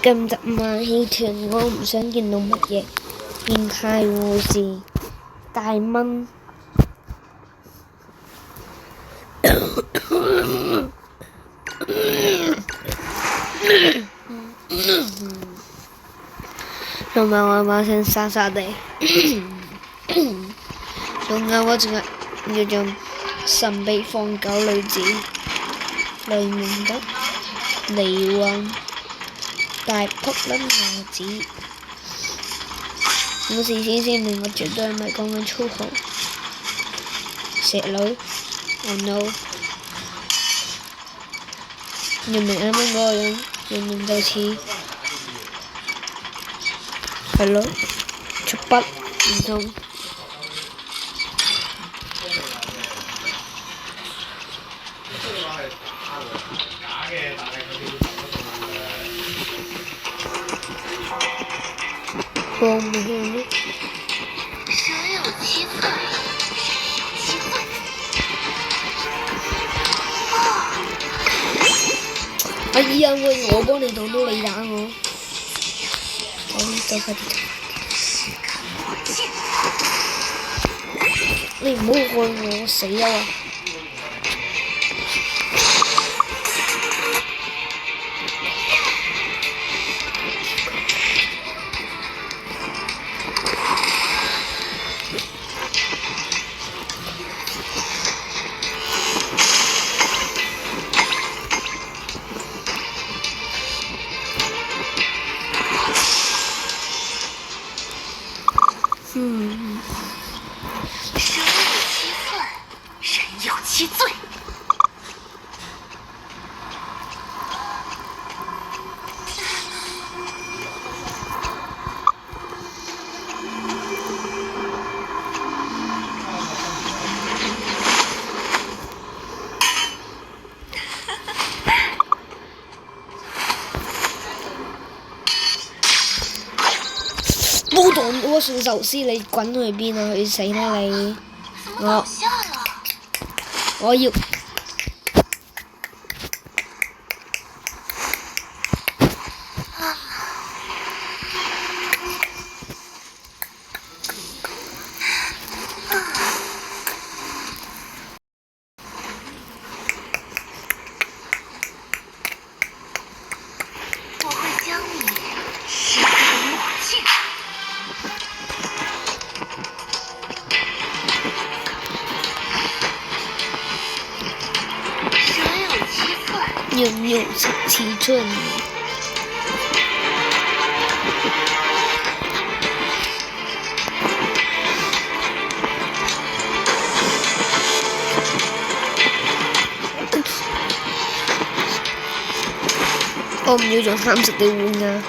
今集馬戲團我唔想見到乜嘢，變態護士、大蚊、同埋我把聲沙沙地，仲有嗰隻叫做神秘放狗女子、雷蒙德、離魂、大扑撚牙子。我事先聲明，我絕對唔係講緊粗口。石女 ，Oh no！ 明明啱啱嗰個人，明明就似係咯，出筆唔通。我唔會。谁有其罪？谁有其罪？哎呀喂！我幫你擋到你打我，走快啲！你唔好害我死啊！谁有其罪？冇擋到我順壽司，你滾去邊啊？去死啦你！我要我会将你尸骨抹尽。扭扭其寸。我唔要用3色嘅碗啊！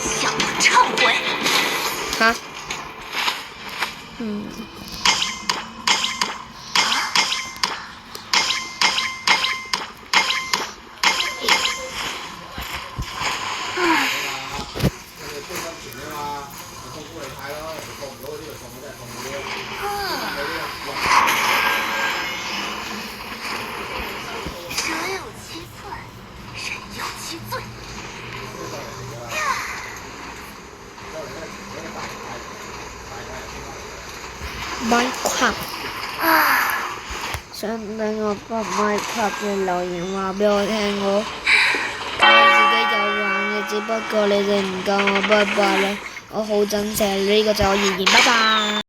向我忏悔！哈？蛇有其罪，人有其罪。Minecraft 想等我播 Minecraft 嘅留言話俾我聽我自己有玩嘅，只不過你哋唔夠我，拜拜啦！我好憎成呢個就我意見，拜拜。